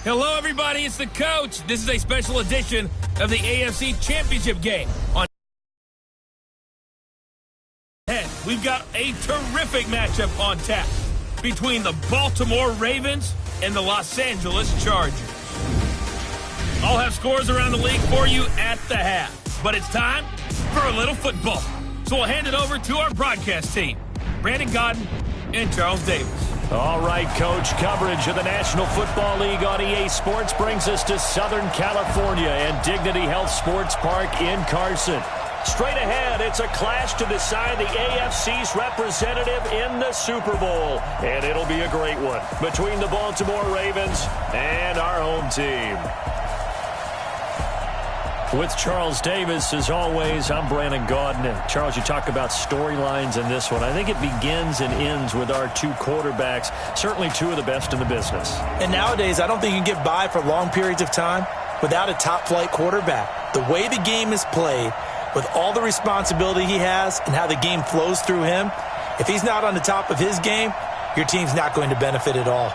Hello, everybody. It's the coach. This is a special edition of the AFC Championship game. We've got a terrific matchup on tap between the Baltimore Ravens and the Los Angeles Chargers. I'll have scores around the league for you at the half. But it's time for a little football. So we'll hand it over to our broadcast team, Brandon Godden and Charles Davis. All right, Coach. Coverage of the National Football League on EA Sports brings us to Southern California and Dignity Health Sports Park in Carson. Straight ahead, it's a clash to decide the AFC's representative in the Super Bowl. And it'll be a great one between the Baltimore Ravens and our home team. With Charles Davis, as always, I'm Brandon Godden. And Charles, you talk about storylines in this one. I think it begins and ends with our two quarterbacks, certainly two of the best in the business. And nowadays, I don't think you can get by for long periods of time without a top-flight quarterback. The way the game is played, with all the responsibility he has and how the game flows through him, if he's not on the top of his game, your team's not going to benefit at all.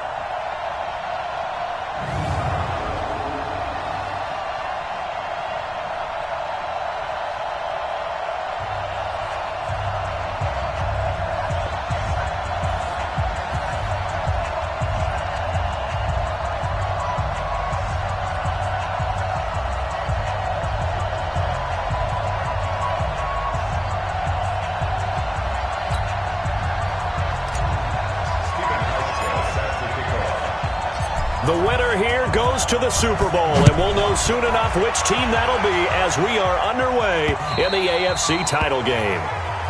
The winner here goes to the Super Bowl, and we'll know soon enough which team that'll be as we are underway in the AFC title game.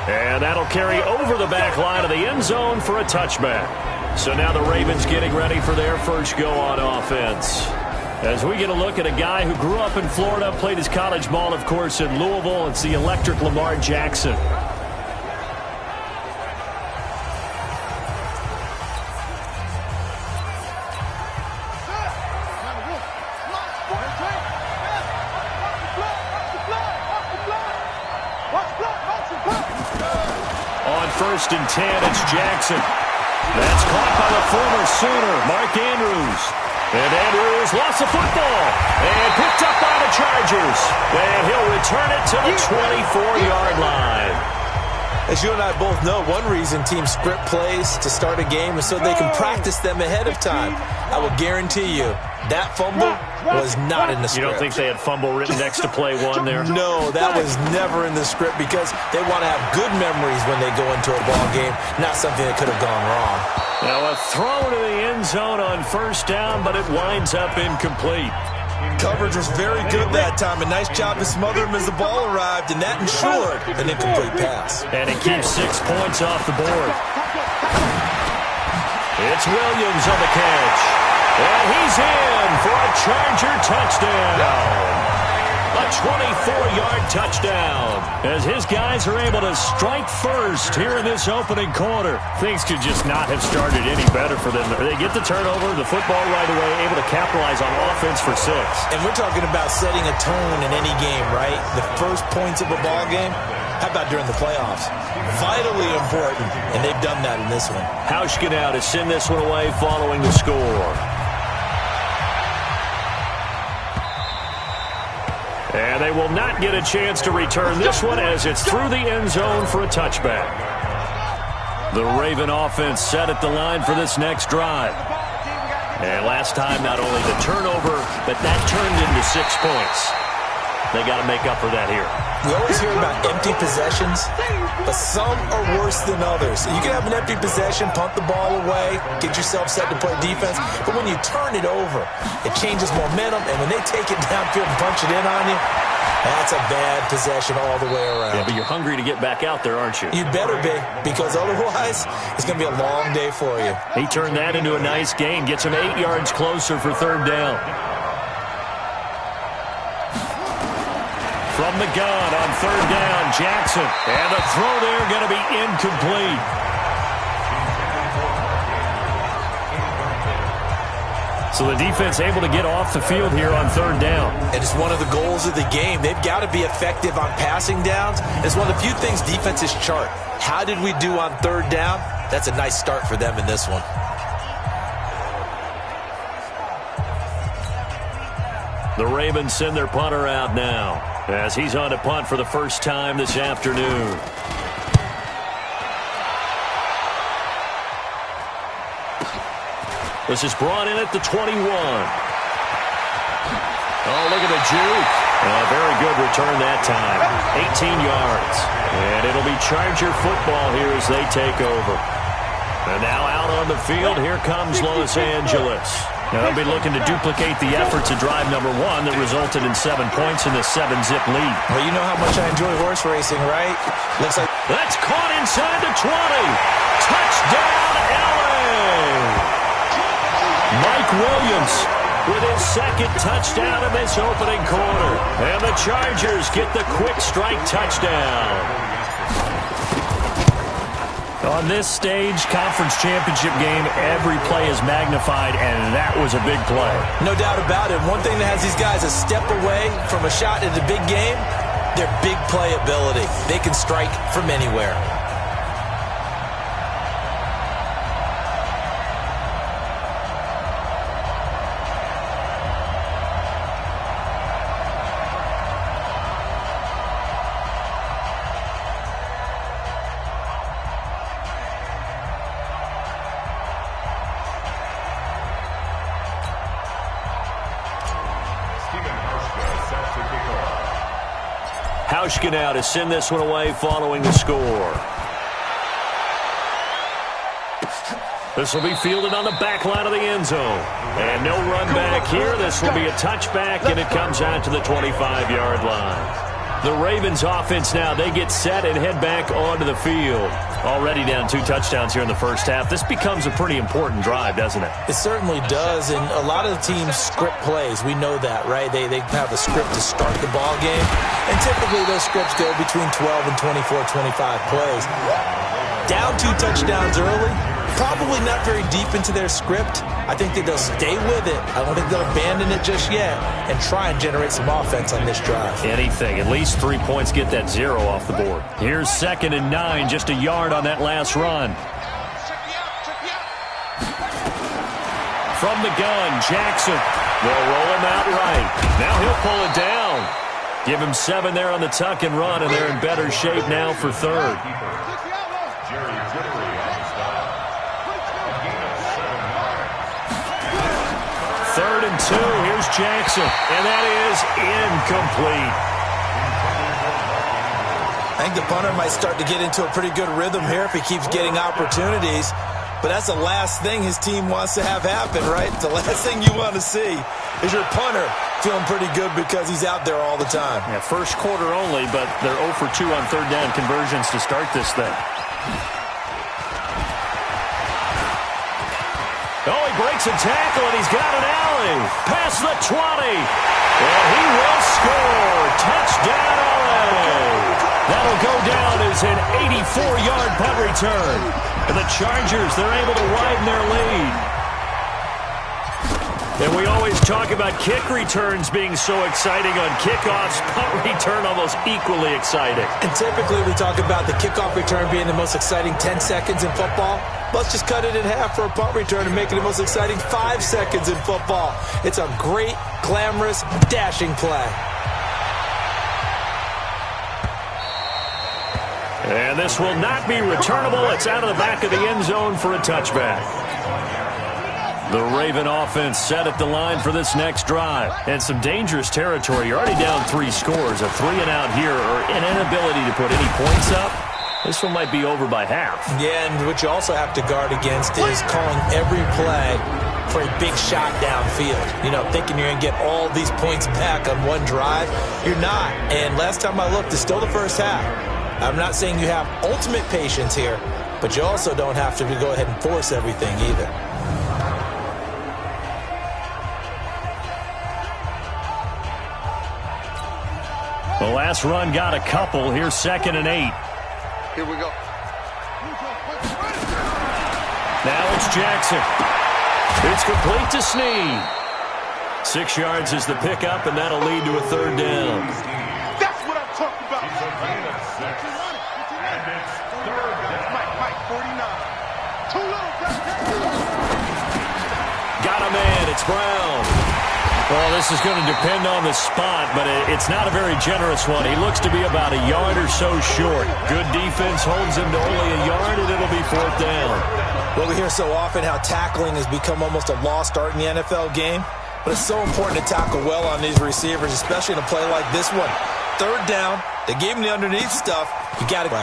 And that'll carry over the back line of the end zone for a touchback. So now the Ravens getting ready for their first go on offense. As we get a look at a guy who grew up in Florida, played his college ball, of course, in Louisville, it's the electric Lamar Jackson. First and 10, it's Jackson. That's caught by the former Sooner, Mark Andrews. And Andrews lost the football and picked up by the Chargers. And he'll return it to the 24-yard line. As you and I both know, one reason teams script plays to start a game is so they can practice them ahead of time. I will guarantee you that fumble was not in the script. You don't think they had fumble written next to play one there? No, that was never in the script because they want to have good memories when they go into a ball game, not something that could have gone wrong. Now a throw to the end zone on first down, but it winds up incomplete. Coverage was very good that time. A nice job to smother him as the ball arrived, and that ensured an incomplete pass. And it keeps 6 points off the board. It's Williams on the catch. And he's in for a Charger touchdown. A 24-yard touchdown. As his guys are able to strike first here in this opening quarter. Things could just not have started any better for them. They get the turnover, the football right away, able to capitalize on offense for 6. And we're talking about setting a tone in any game, right? The first points of a ball game. How about during the playoffs? Vitally important, and they've done that in this one. Hauschka now to send this one away following the score. And they will not get a chance to return this one as it's through the end zone for a touchback. The Raven offense set at the line for this next drive. And last time, not only the turnover, but that turned into 6 points. They got to make up for that here. We always hear about empty possessions, but some are worse than others. You can have an empty possession, punt the ball away, get yourself set to play defense, but when you turn it over, it changes momentum, and when they take it downfield and punch it in on you, that's a bad possession all the way around. Yeah, but you're hungry to get back out there, aren't you? You better be, because otherwise, it's going to be a long day for you. He turned that into a nice gain, gets him 8 yards closer for third down. From the gun on third down, Jackson. And the throw there going to be incomplete. So the defense able to get off the field here on third down. And it's one of the goals of the game. They've got to be effective on passing downs. It's one of the few things defenses chart. How did we do on third down? That's a nice start for them in this one. The Ravens send their punter out now as he's on to punt for the first time this afternoon. This is brought in at the 21. Oh, look at the juke. Very good return that time. 18 yards. And it'll be Charger football here as they take over. And now out on the field, here comes Los Angeles. Now they'll be looking to duplicate the efforts of drive number 1 that resulted in 7 points in the 7-zip lead. Well, you know how much I enjoy horse racing, right? Looks like that's caught inside the 20. Touchdown, LA! Mike Williams with his second touchdown in this opening quarter. And the Chargers get the quick strike touchdown. On this stage, conference championship game, every play is magnified, and that was a big play. No doubt about it. One thing that has these guys a step away from a shot at the big game, their big play ability. They can strike from anywhere. Hauschka now to send this one away following the score. This will be fielded on the back line of the end zone. And no run back here. This will be a touchback, and it comes out to the 25-yard line. The Ravens offense now, they get set and head back onto the field. Already down 2 touchdowns here in the first half. This becomes a pretty important drive, doesn't it? It certainly does, and a lot of the teams script plays. We know that, right? They have a script to start the ball game, and typically those scripts go between 12 and 24, 25 plays. Down 2 touchdowns early, probably not very deep into their script. I think that they'll stay with it. I don't think they'll abandon it just yet and try and generate some offense on this drive. Anything. At least 3 points, get that 0 off the board. Here's 2nd and 9, just a yard on that last run. From the gun, Jackson. They'll roll him out right. Now he'll pull it down. Give him 7 there on the tuck and run, and they're in better shape now for 3rd. 3rd and 2. Here's Jackson. And that is incomplete. I think the punter might start to get into a pretty good rhythm here if he keeps getting opportunities. But that's the last thing his team wants to have happen, right? The last thing you want to see is your punter feeling pretty good because he's out there all the time. Yeah, first quarter only, but they're 0 for 2 on 3rd down conversions to start this thing. Oh, he breaks a tackle, and he's got an alley. Past the 20. And he will score. Touchdown, LA. That'll go down as an 84-yard punt return. And the Chargers, they're able to widen their lead. And we always talk about kick returns being so exciting on kickoffs. Punt return almost equally exciting. And typically we talk about the kickoff return being the most exciting 10 seconds in football. Let's just cut it in half for a punt return and make it the most exciting 5 seconds in football. It's a great, glamorous, dashing play. And this will not be returnable. It's out of the back of the end zone for a touchback. The Raven offense set at the line for this next drive. And some dangerous territory. You're already down 3 scores. A 3-and-out here or an inability to put any points up. This one might be over by half. Yeah, and what you also have to guard against is calling every play for a big shot downfield. You know, thinking you're going to get all these points back on one drive. You're not. And last time I looked, it's still the first half. I'm not saying you have ultimate patience here, but you also don't have to go ahead and force everything either. The last run got a couple. Here's 2nd and 8. Here we go. Now it's Jackson. It's complete to Snead. 6 yards is the pickup, and that'll lead to a 3rd down. That's what I'm talking about. And it's 3rd down. Mike, 49. Too little. Got a man. It's Brown. Well, this is going to depend on the spot, but it's not a very generous one. He looks to be about a yard or so short. Good defense holds him to only a yard, and it'll be 4th down. Well, we hear so often how tackling has become almost a lost art in the NFL game, but it's so important to tackle well on these receivers, especially in a play like this one. 3rd down, they gave him the underneath stuff. You got to go.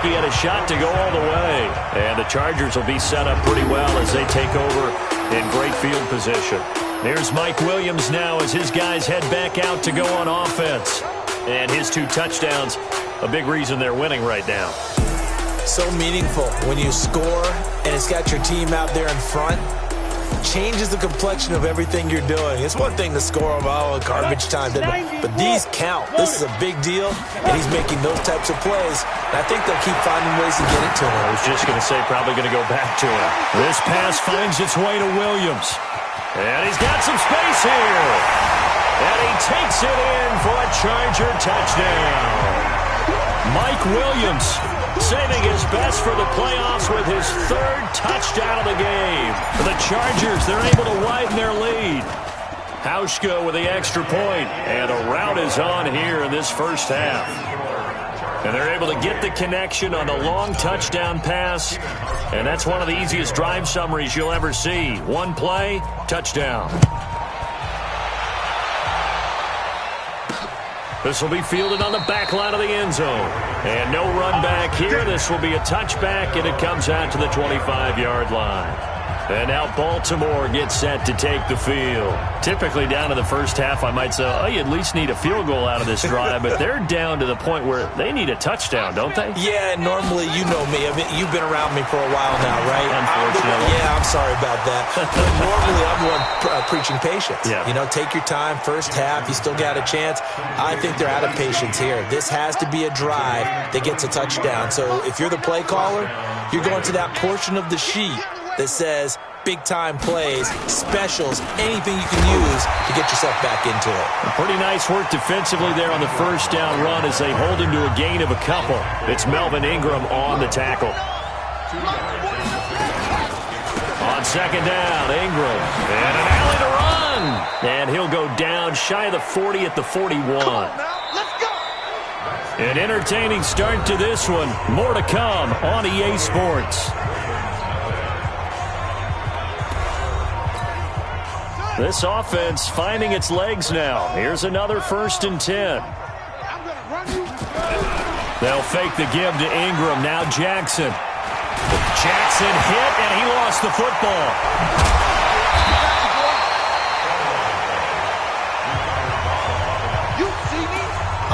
He had a shot to go all the way, and the Chargers will be set up pretty well as they take over in great field position. Here's Mike Williams now as his guys head back out to go on offense. And his 2 touchdowns, a big reason they're winning right now. So meaningful when you score and it's got your team out there in front. Changes the complexion of everything you're doing. It's one thing to score on garbage time, but these count. This is a big deal, and he's making those types of plays. And I think they'll keep finding ways to get it to him. I was just going to say probably going to go back to him. This pass finds its way to Williams. And he's got some space here. And he takes it in for a Charger touchdown. Mike Williams saving his best for the playoffs with his 3rd touchdown of the game. For the Chargers, they're able to widen their lead. Hauschka with the extra point, and a rout is on here in this first half. And they're able to get the connection on the long touchdown pass, and that's one of the easiest drive summaries you'll ever see. 1 play, touchdown. This will be fielded on the back line of the end zone. And no run back here. This will be a touchback, and it comes out to the 25-yard line. And now Baltimore gets set to take the field. Typically down to the first half, I might say, oh, you at least need a field goal out of this drive. But they're down to the point where they need a touchdown, don't they? Yeah, normally, you know me. I mean, you've been around me for a while now, right? Unfortunately. I'm sorry about that. But normally, I'm the one preaching patience. Yeah. You know, take your time. First half, you still got a chance. I think they're out of patience here. This has to be a drive that gets a touchdown. So if you're the play caller, you're going to that portion of the sheet that says big-time plays, specials, anything you can use to get yourself back into it. Pretty nice work defensively there on the first down run as they hold him to a gain of a couple. It's Melvin Ingram on the tackle. On 2nd down, Ingram. And an alley to run. And he'll go down shy of the 40 at the 41. An entertaining start to this one. More to come on EA Sports. This offense finding its legs now. Here's another 1st and 10. They'll fake the give to Ingram. Now Jackson. Jackson hit, and he lost the football.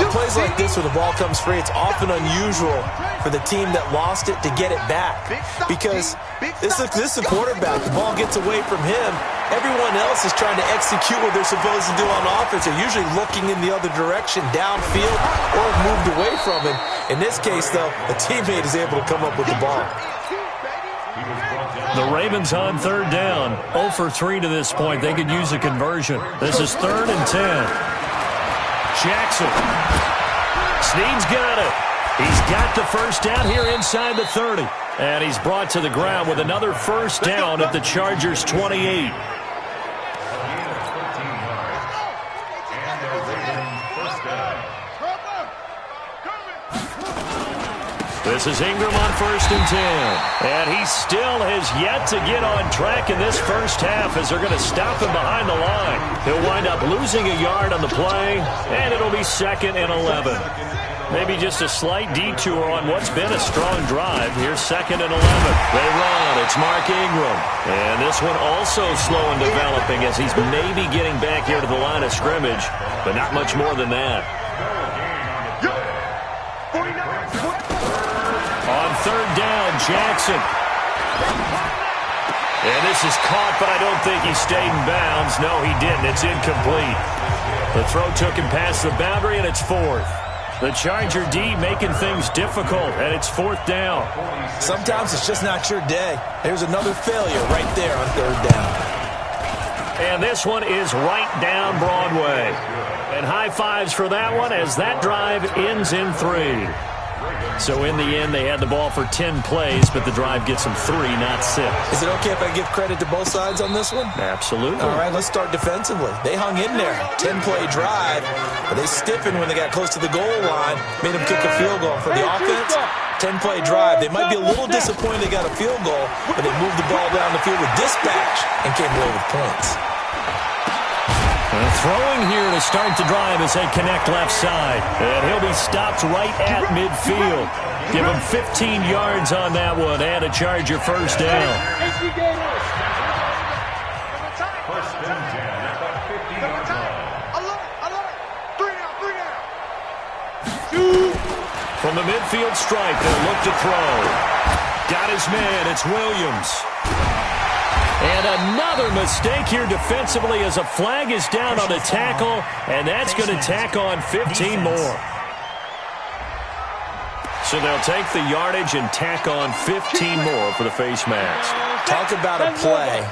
Plays like this where the ball comes free, it's often unusual for the team that lost it to get it back. Because this is a quarterback. The ball gets away from him. Everyone else is trying to execute what they're supposed to do on offense. They're usually looking in the other direction, downfield, or moved away from him. In this case, though, a teammate is able to come up with the ball. The Ravens on 3rd down. 0 for 3 to this point. They could use a conversion. This is 3rd and 10. Jackson. Snead's got it. He's got the first down here inside the 30. And he's brought to the ground with another first down at the Chargers' 28. This is Ingram on 1st and 10. And he still has yet to get on track in this first half as they're going to stop him behind the line. He'll wind up losing a yard on the play, and it'll be 2nd and 11. Maybe just a slight detour on what's been a strong drive. Here's 2nd and 11. They run. It's Mark Ingram. And this one also slow in developing as he's maybe getting back here to the line of scrimmage, but not much more than that. On 3rd down, Jackson. And this is caught, but I don't think he stayed in bounds. No, he didn't. It's incomplete. The throw took him past the boundary, and it's 4th. The Charger D making things difficult, and it's 4th down. Sometimes it's just not your day. There's another failure right there on 3rd down. And this one is right down Broadway. And high fives for that one as that drive ends in 3. So in the end, they had the ball for 10 plays, but the drive gets them 3, not 6. Is it okay if I give credit to both sides on this one? Absolutely. All right, let's start defensively. They hung in there. 10-play drive, but they stiffened when they got close to the goal line, made them kick a field goal. For the offense, 10-play drive. They might be a little disappointed they got a field goal, but they moved the ball down the field with dispatch and came away with points. Throwing here to start the drive as they connect left side. And he'll be stopped right at midfield. Give him 15 yards on that one and a Charger first down. From the midfield stripe, they'll look to throw. Got his man. It's Williams. And another mistake here defensively as a flag is down on the tackle, and that's going to tack on 15 more. So they'll take the yardage and tack on 15 more for the face mask. Talk about a play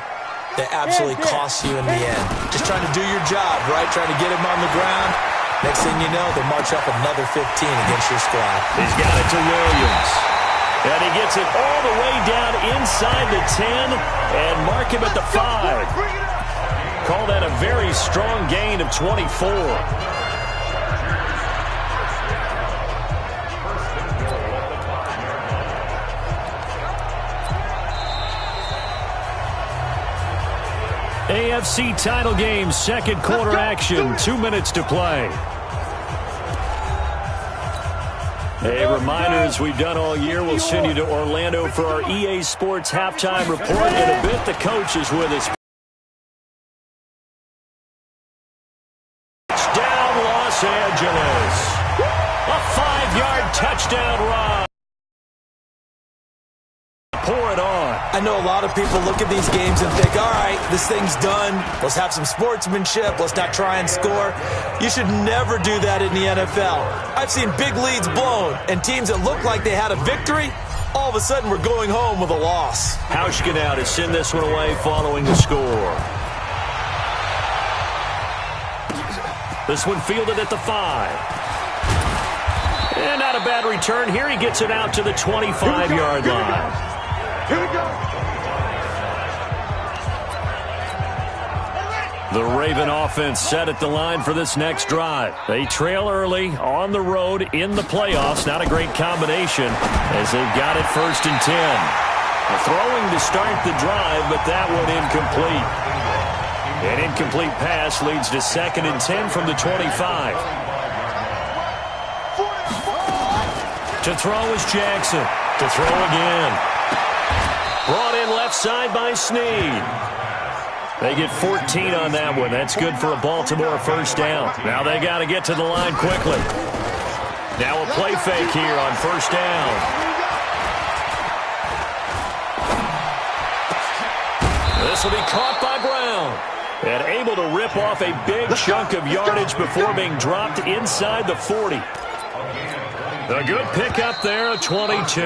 that absolutely costs you in the end. Just trying to do your job, right? Trying to get him on the ground. Next thing you know, they march up another 15 against your squad. He's got it to Williams. And he gets it all the way down inside the 10 and mark him at the 5. Call that a very strong gain of 24. AFC title game, second quarter action, 2 minutes to play. A reminder, as we've done all year, we'll send you to Orlando for our EA Sports halftime report. In a bit, the coach is with us. Touchdown, Los Angeles. A 5-yard touchdown run. Pour it on. I know a lot of people look at these games and think, all right, this thing's done. Let's have some sportsmanship. Let's not try and score. You should never do that in the NFL. I've seen big leads blown, and teams that look like they had a victory, all of a sudden we're going home with a loss. Hauschka now to send this one away following the score. This one fielded at the 5. And not a bad return here. He gets it out to the 25-yard line. Here we go. The Raven offense set at the line for this next drive. They trail early on the road in the playoffs. Not a great combination as they've got it 1st and 10. Throwing to start the drive, but that one incomplete. An incomplete pass leads to 2nd and 10 from the 25. To throw is Jackson. To throw again. Brought in left side by Snead. They get 14 on that one. That's good for a Baltimore first down. Now they got to get to the line quickly. Now a play fake here on 1st down. This will be caught by Brown. And able to rip off a big chunk of yardage before being dropped inside the 40. A good pickup there, a 22.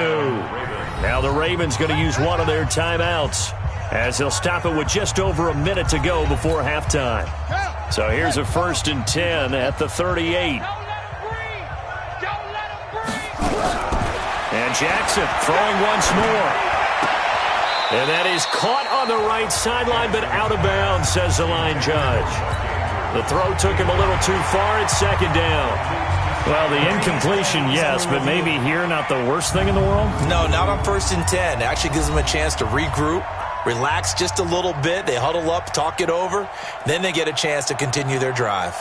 Now the Ravens going to use one of their timeouts as they'll stop it with just over a minute to go before halftime. So here's a 1st and 10 at the 38. And Jackson throwing once more. And that is caught on the right sideline, but out of bounds, says the line judge. The throw took him a little too far. It's 2nd down. Well, the incompletion, yes, but maybe here not the worst thing in the world? No, not on 1st and 10. It actually gives them a chance to regroup, relax just a little bit. They huddle up, talk it over. Then they get a chance to continue their drive.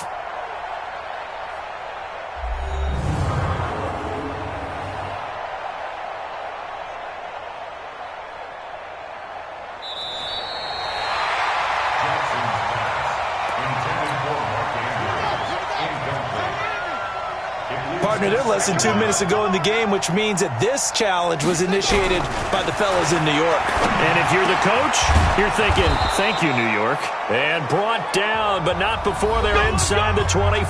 They're less than 2 minutes to go in the game, which means that this challenge was initiated by the fellas in New York. And if you're the coach, you're thinking, thank you, New York. And brought down, but not before they're inside the 25.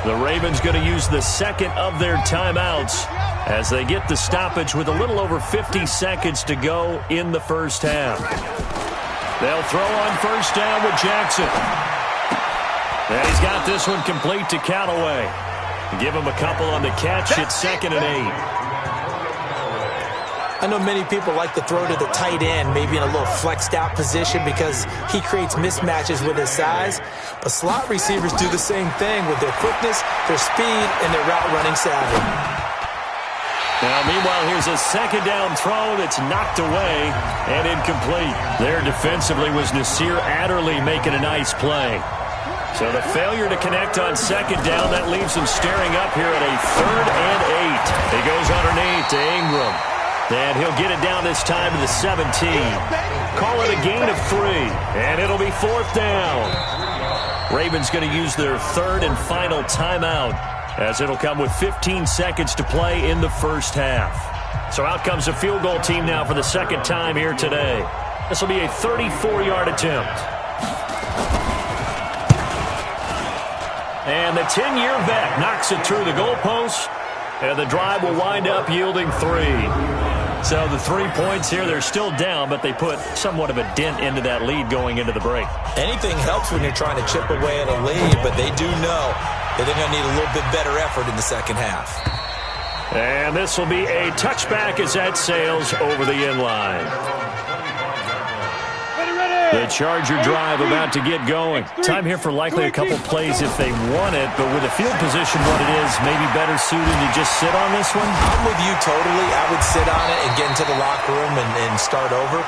The Ravens going to use the 2nd of their timeouts as they get the stoppage with a little over 50 seconds to go in the first half. They'll throw on 1st down with Jackson. And he's got this one complete to Callaway. Give him a couple on the catch. It's 2nd and 8. I know many people like to throw to the tight end, maybe in a little flexed out position because he creates mismatches with his size. But slot receivers do the same thing with their quickness, their speed, and their route running savvy. Now, meanwhile, here's a 2nd down throw that's knocked away and incomplete. There defensively was Nasir Adderley making a nice play. So the failure to connect on 2nd down, that leaves him staring up here at a 3rd and 8. He goes underneath to Ingram. And he'll get it down this time to the 17. Call it a gain of 3. And it'll be 4th down. Ravens going to use their 3rd and final timeout, as it'll come with 15 seconds to play in the first half. So out comes a field goal team now for the 2nd time here today. This will be a 34-yard attempt. And the 10-year vet knocks it through the goalpost, and the drive will wind up yielding 3. So the 3 points here, they're still down, but they put somewhat of a dent into that lead going into the break. Anything helps when you're trying to chip away at a lead, but they do know that they're going to need a little bit better effort in the second half. And this will be a touchback as that sails over the end line. The Charger drive about to get going. Time here for likely a couple plays if they want it, but with the field position what it is, maybe better suited to just sit on this one? I'm with you totally. I would sit on it and get into the locker room and start over.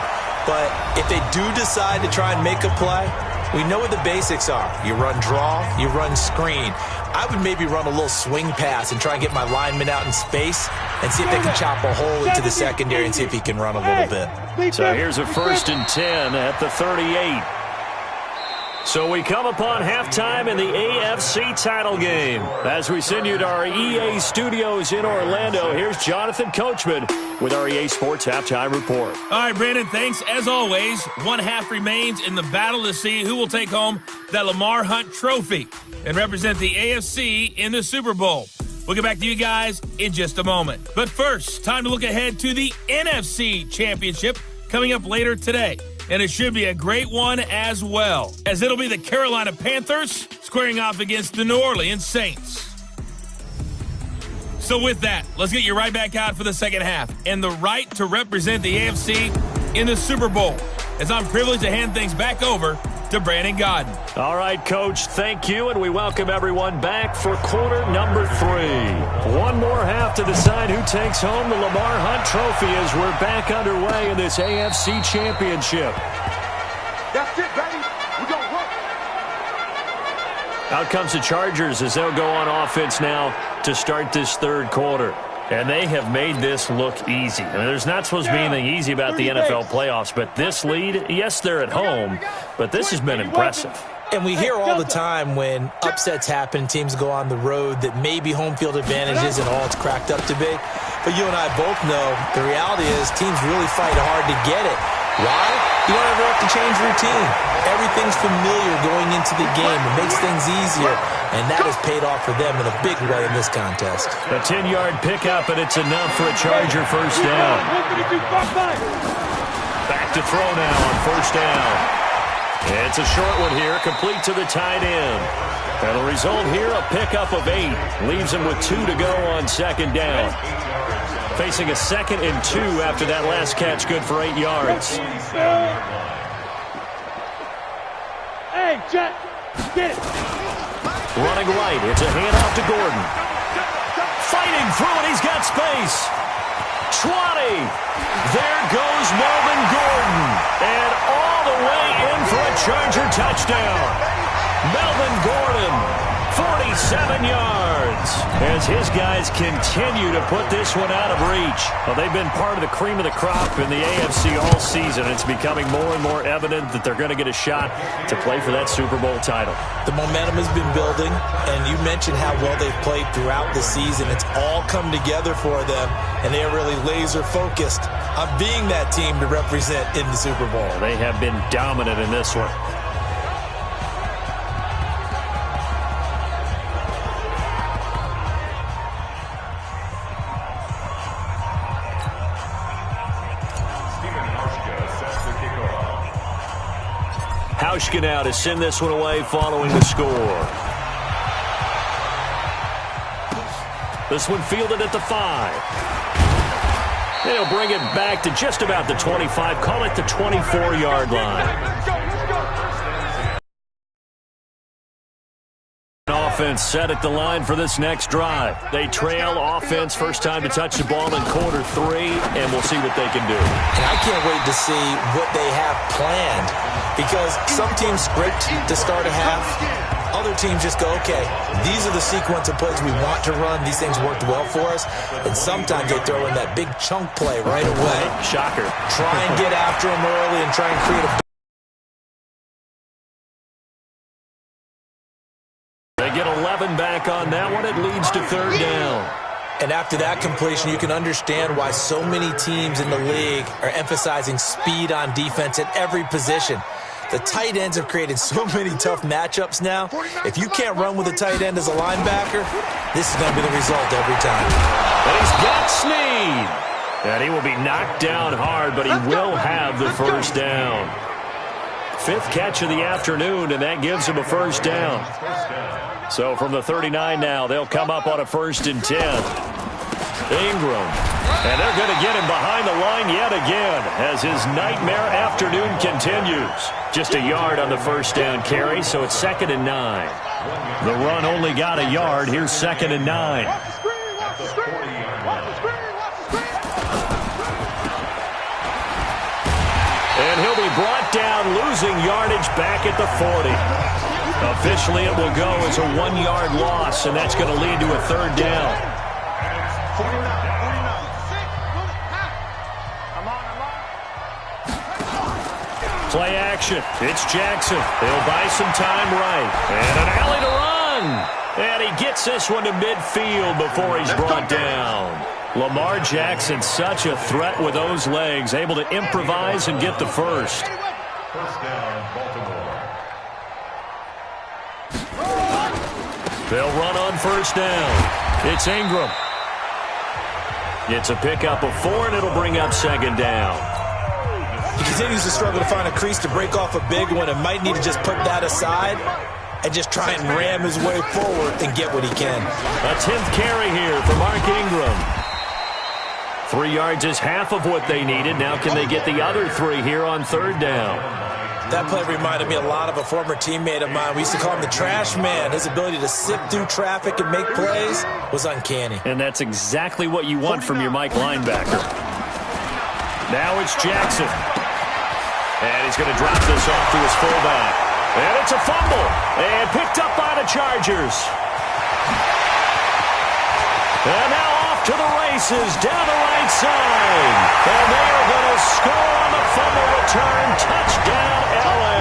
But if they do decide to try and make a play, we know what the basics are. You run draw, you run screen. I would maybe run a little swing pass and try and get my lineman out in space and see if they can chop a hole into the secondary and see if he can run a little bit. So here's a 1st and 10 at the 38. So we come upon halftime in the AFC title game. As we send you to our EA studios in Orlando, here's Jonathan Coachman with our EA Sports Halftime Report. All right, Brandon, thanks. As always, 1 half remains in the battle to see who will take home that Lamar Hunt trophy and represent the AFC in the Super Bowl. We'll get back to you guys in just a moment. But first, time to look ahead to the NFC Championship coming up later today. And it should be a great one as well, as it'll be the Carolina Panthers squaring off against the New Orleans Saints. So with that, let's get you right back out for the second half and the right to represent the AFC in the Super Bowl, as I'm privileged to hand things back over to Brandon Godden. All right, Coach, thank you, and we welcome everyone back for quarter number 3. One more half to decide who takes home the Lamar Hunt trophy as we're back underway in this AFC Championship. That's it, baby. We're going to work. Out comes the Chargers as they'll go on offense now to start this 3rd quarter. And they have made this look easy. I mean, there's not supposed to be anything easy about the NFL playoffs, but this lead, yes, they're at home, but this has been impressive. And we hear all the time when upsets happen, teams go on the road, that maybe home field advantage isn't all it's cracked up to be. But you and I both know the reality is teams really fight hard to get it. Why? You don't ever have to change routine. Everything's familiar going into the game. It makes things easier, and that has paid off for them in a big way in this contest. A 10-yard pickup, and it's enough for a Charger first down. Back to throw now on first down. It's a short one here, complete to the tight end. That'll result here a pickup of 8. Leaves him with 2 to go on second down. Facing a 2nd and 2 after that last catch, good for 8 yards. Hey, Jack, get it. Running right, it's a handoff to Gordon. Fighting through it, he's got space. 20. There goes Melvin Gordon. And all the way in for a Charger touchdown. Melvin Gordon, 47 yards, as his guys continue to put this one out of reach. Well, they've been part of the cream of the crop in the AFC all season. It's becoming more and more evident that they're going to get a shot to play for that Super Bowl title. The momentum has been building, and you mentioned how well they've played throughout the season. It's all come together for them, and they are really laser-focused on being that team to represent in the Super Bowl. They have been dominant in this one. Hauschka now to send this one away following the score. This one fielded at the 5. They'll bring it back to just about the 25. Call it the 24-yard line. Offense set at the line for this next drive. They trail offense, first time to touch the ball in quarter 3, and we'll see what they can do. And I can't wait to see what they have planned, because some teams script to start a half. Other teams just go, okay, these are the sequence of plays we want to run. These things worked well for us. And sometimes they throw in that big chunk play right away. Shocker. Try and get after them early and try and create a... They get 11 back on that one. It leads to third down. And after that completion, you can understand why so many teams in the league are emphasizing speed on defense at every position. The tight ends have created so many tough matchups now. If you can't run with a tight end as a linebacker, this is going to be the result every time. And he's got Snead. And he will be knocked down hard, but he will have the first down. 5th catch of the afternoon, and that gives him a first down. So from the 39 now, they'll come up on a 1st and 10. Ingram. And they're going to get him behind the line yet again as his nightmare afternoon continues. Just a yard on the first down carry, so it's 2nd and 9. The run only got a yard. Here's 2nd and 9. And he'll be brought down, losing yardage back at the 40. Officially, it will go as a 1-yard loss, and that's going to lead to a third down. Play action. It's Jackson. He'll buy some time right. And an alley to run. And he gets this one to midfield before he's brought down. Lamar Jackson, such a threat with those legs, able to improvise and get the first. First down, Baltimore. They'll run on first down. It's Ingram. It's a pickup of 4, and it'll bring up 2nd down. He continues to struggle to find a crease to break off a big one and might need to just put that aside and just try and ram his way forward and get what he can. A 10th carry here for Mark Ingram. 3 yards is half of what they needed. Now can they get the other 3 here on third down? That play reminded me a lot of a former teammate of mine. We used to call him the trash man. His ability to sift through traffic and make plays was uncanny. And that's exactly what you want from your Mike linebacker. Now it's Jackson. And he's going to drop this off to his fullback. And it's a fumble. And picked up by the Chargers. And now off to the races down the right side. And they are going to score on the fumble return. Touchdown, L.A.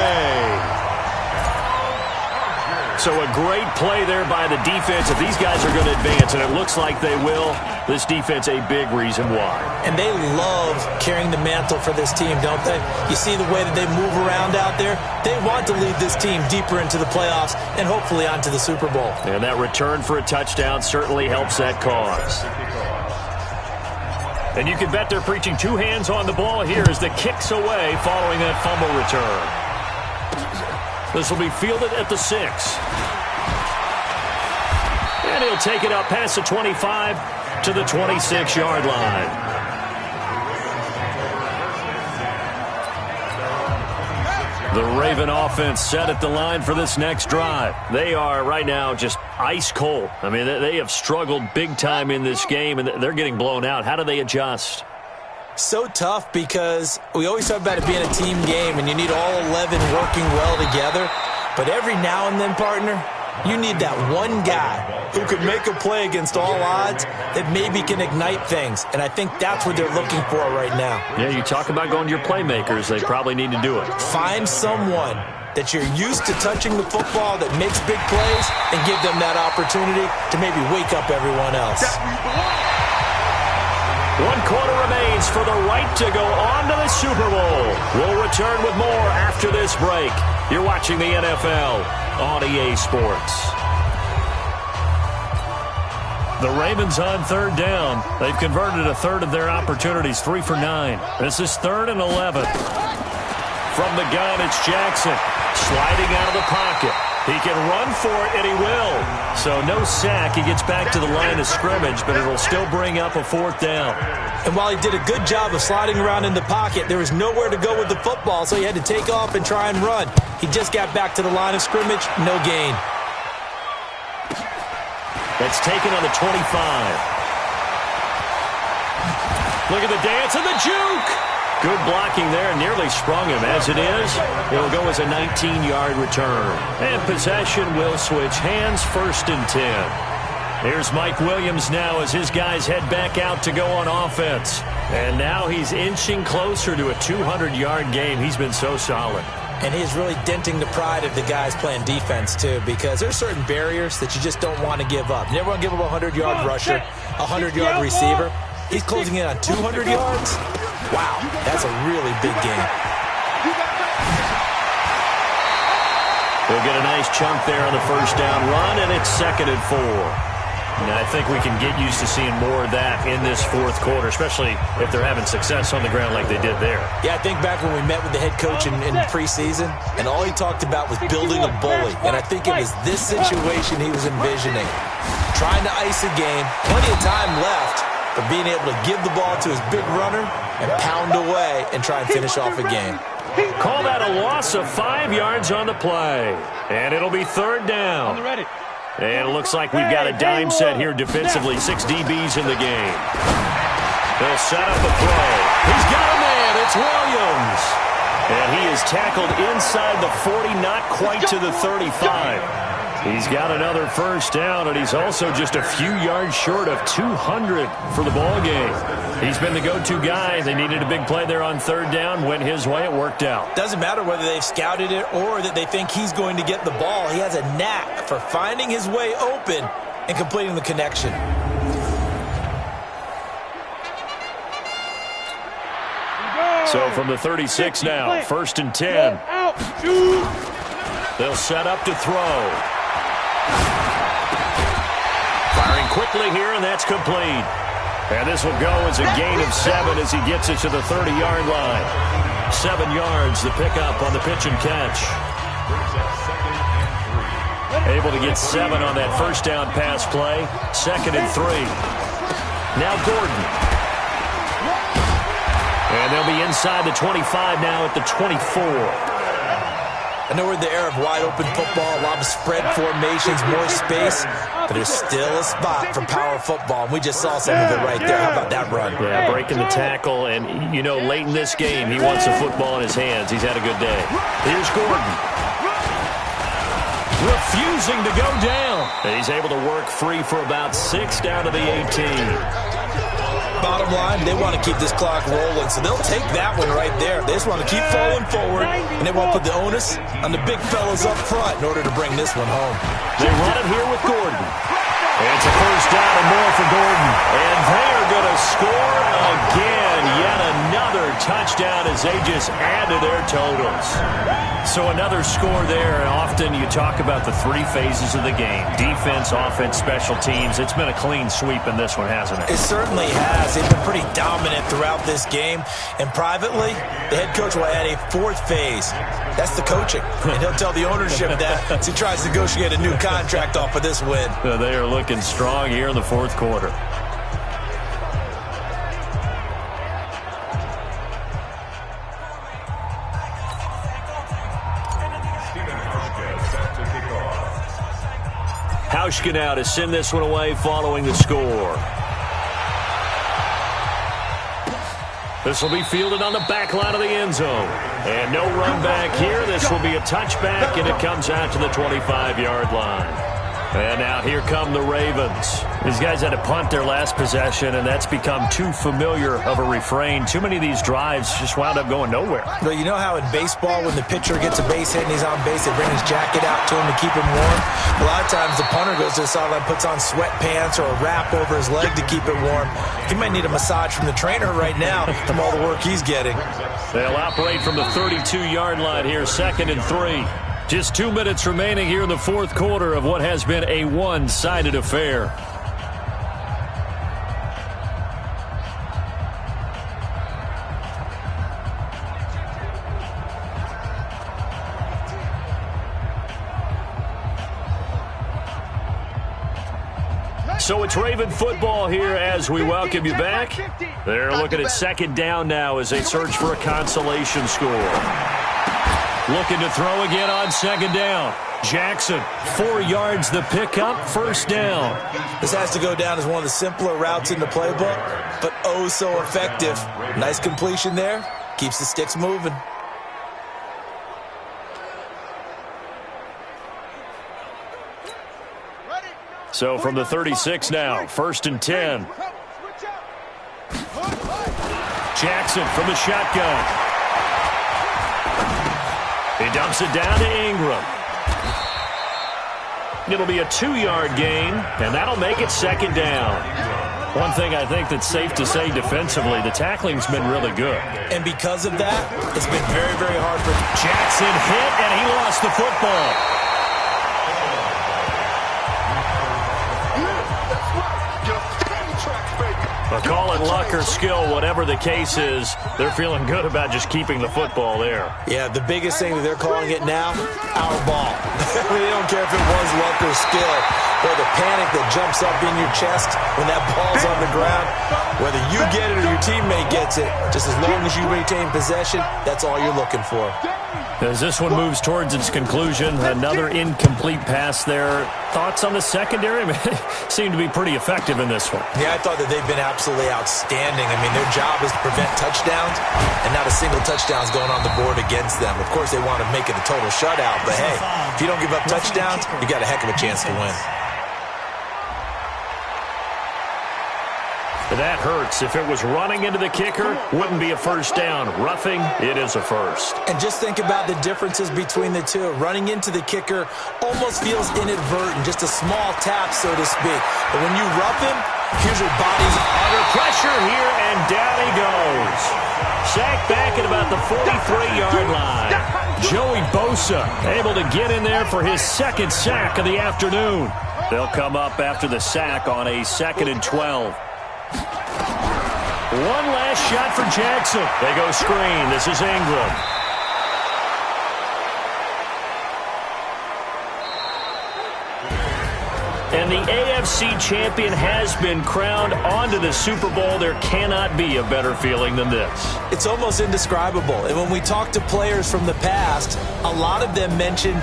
So a great play there by the defense. If these guys are going to advance, and it looks like they will, this defense a big reason why. And they love carrying the mantle for this team, don't they? You see the way that they move around out there? They want to lead this team deeper into the playoffs and hopefully onto the Super Bowl. And that return for a touchdown certainly helps that cause. And you can bet they're preaching 2 hands on the ball here as the kick's away following that fumble return. This will be fielded at the 6. And he'll take it up past the 25 to the 26-yard line. The Raven offense set at the line for this next drive. They are right now just ice cold. I mean, they have struggled big time in this game, and they're getting blown out. How do they adjust? So tough because we always talk about it being a team game, and you need all 11 working well together. But every now and then, partner, you need that one guy who could make a play against all odds that maybe can ignite things. And I think that's what they're looking for right now. Yeah, you talk about going to your playmakers. They probably need to do it. Find someone that you're used to touching the football that makes big plays and give them that opportunity to maybe wake up everyone else. 1 quarter remains for the right to go on to the Super Bowl. We'll return with more after this break. You're watching the NFL on EA Sports. The Ravens on third down. They've converted a third of their opportunities, 3 for 9. This is 3rd and 11. From the gun, it's Jackson sliding out of the pocket. He can run for it, and he will. So no sack. He gets back to the line of scrimmage, but it'll still bring up a 4th down. And while he did a good job of sliding around in the pocket, there was nowhere to go with the football, so he had to take off and try and run. He just got back to the line of scrimmage, no gain. That's taken on the 25. Look at the dance and the juke. Good blocking there, nearly sprung him. As it is, it'll go as a 19-yard return. And possession will switch hands, 1st and 10. Here's Mike Williams now as his guys head back out to go on offense. And now he's inching closer to a 200-yard game. He's been so solid. And he's really denting the pride of the guys playing defense, too, because there's certain barriers that you just don't want to give up. You never want to give up a 100-yard rusher, a 100-yard receiver. He's closing in on 200 yards. Wow, that's a really big game. They'll get a nice chunk there on the 1st down run, and it's 2nd and 4. And I think we can get used to seeing more of that in this 4th quarter, especially if they're having success on the ground like they did there. Yeah, I think back when we met with the head coach in preseason, and all he talked about was building a bully. And I think it was this situation he was envisioning. Trying to ice a game, plenty of time left, but being able to give the ball to his big runner and pound away and try and finish off a game. Call that a loss of 5 yards on the play. And it'll be 3rd down. And it looks like we've got a dime set here defensively. 6 DBs in the game. They'll set up a throw. He's got a man. It's Williams. And he is tackled inside the 40, not quite to the 35. He's got another 1st down, and he's also just a few yards short of 200 for the ball game. He's been the go-to guy. They needed a big play there on 3rd down. Went his way. It worked out. Doesn't matter whether they've scouted it or that they think he's going to get the ball. He has a knack for finding his way open and completing the connection. So from the 36 now, 1st and 10. They'll set up to throw. Firing quickly here, and that's complete. And this will go as a gain of 7 as he gets it to the 30-yard line. 7 yards, the pickup on the pitch and catch. Able to get 7 on that 1st down pass play. 2nd and 3. Now Gordon. And they'll be inside the 25 now at the 24. I know we're in the era of wide-open football, a lot of spread formations, more space, but there's still a spot for power football, and we just saw some of it right there. How about that run? Yeah, breaking the tackle, and, you know, late in this game, he wants the football in his hands. He's had a good day. Here's Gordon. Refusing to go down. He's able to work free for about 6 down to the 18. Bottom line, they want to keep this clock rolling, so they'll take that one right there. They just want to keep falling forward, and they want to put the onus on the big fellas up front in order to bring this one home. They run it here with Gordon. It's a 1st down and more for Gordon. And they are going to score again. Yet another touchdown as they just add to their totals. So another score there. And often you talk about the 3 phases of the game. Defense, offense, special teams. It's been a clean sweep in this one, hasn't it? It certainly has. They've been pretty dominant throughout this game. And privately, the head coach will add a 4th phase. That's the coaching. And he'll tell the ownership that as he tries to negotiate a new contract off of this win. They are looking strong here in the 4th quarter. Hauschka now to send this one away following the score. This will be fielded on the back line of the end zone. And no run back here. This will be a touchback, and it comes out to the 25-yard line. And now here come the Ravens. These guys had to punt their last possession, and that's become too familiar of a refrain. Too many of these drives just wound up going nowhere. Well, you know how in baseball when the pitcher gets a base hit and he's on base, they bring his jacket out to him to keep him warm? A lot of times the punter goes to the sideline, puts on sweatpants or a wrap over his leg to keep it warm. He might need a massage from the trainer right now from all the work he's getting. They'll operate from the 32-yard line here, 2nd and 3. Just 2 minutes remaining here in the 4th quarter of what has been a one-sided affair. So it's Raven football here as we welcome you back. They're looking at second down now as they search for a consolation score. Looking to throw again on second down. Jackson, 4 yards the pickup, first down. This has to go down as one of the simpler routes in the playbook, but oh so effective. Nice completion there. Keeps the sticks moving. So from the 36 now, first and 10. Jackson from the shotgun. He dumps it down to Ingram. It'll be a 2-yard gain, and that'll make it second down. One thing I think that's safe to say defensively, the tackling's been really good. And because of that, it's been very, very hard for Jackson hit, and he lost the football. But call it luck or skill, whatever the case is, they're feeling good about just keeping the football there. Yeah, the biggest thing that they're calling it now, our ball. They don't care if it was luck or skill. Or the panic that jumps up in your chest when that ball's on the ground. Whether you get it or your teammate gets it, just as long as you retain possession, that's all you're looking for. As this one moves towards its conclusion, another incomplete pass there. Thoughts on the secondary? Seem to be pretty effective in this one. Yeah, I thought that they've been absolutely outstanding. I mean, their job is to prevent touchdowns, and not a single touchdown is going on the board against them. Of course, they want to make it a total shutout, but hey, if you don't give up touchdowns, you got a heck of a chance to win. That hurts. If it was running into the kicker, wouldn't be a first down. Roughing, it is a first. And just think about the differences between the two. Running into the kicker almost feels inadvertent, just a small tap, so to speak. But when you rough him, here's your body's under pressure here, and down he goes. Sacked back at about the 43-yard line. Joey Bosa able to get in there for his second sack of the afternoon. They'll come up after the sack on a 2nd and 12. One last shot for Jackson. They go screen. This is Ingram. And the AFC champion has been crowned onto the Super Bowl. There cannot be a better feeling than this. It's almost indescribable. And when we talk to players from the past, a lot of them mention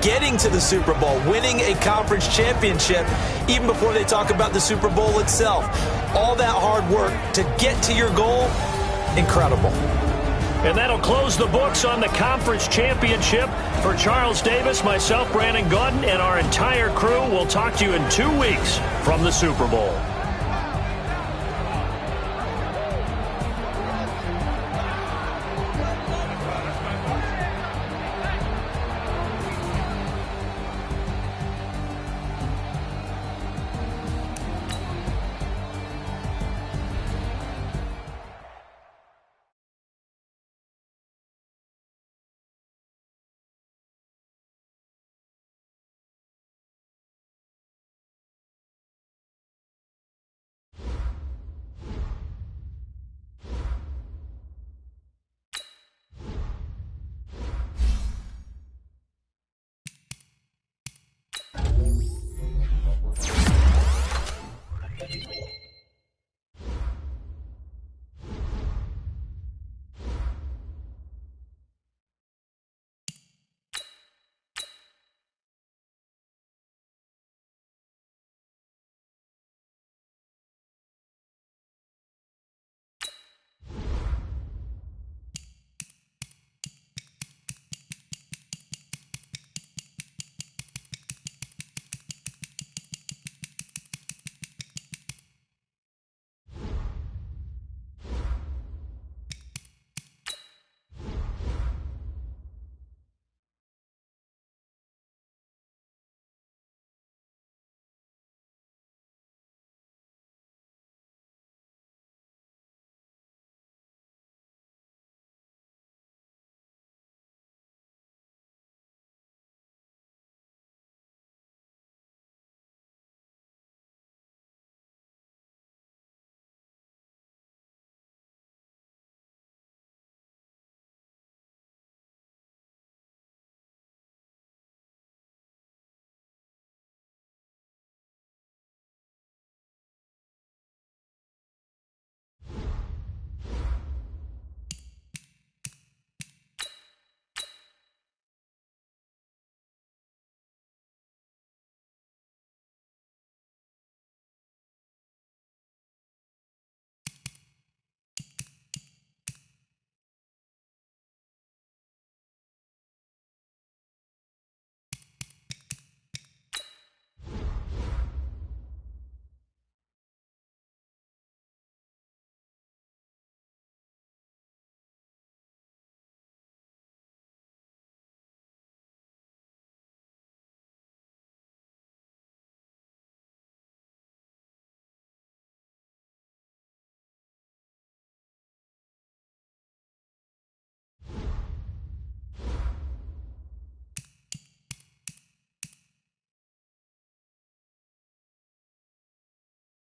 getting to the Super Bowl, winning a conference championship, even before they talk about the Super Bowl itself. All that hard work to get to your goal, incredible. And that'll close the books on the conference championship. For Charles Davis, myself, Brandon Gaudin, and our entire crew, we'll talk to you in 2 weeks from the Super Bowl.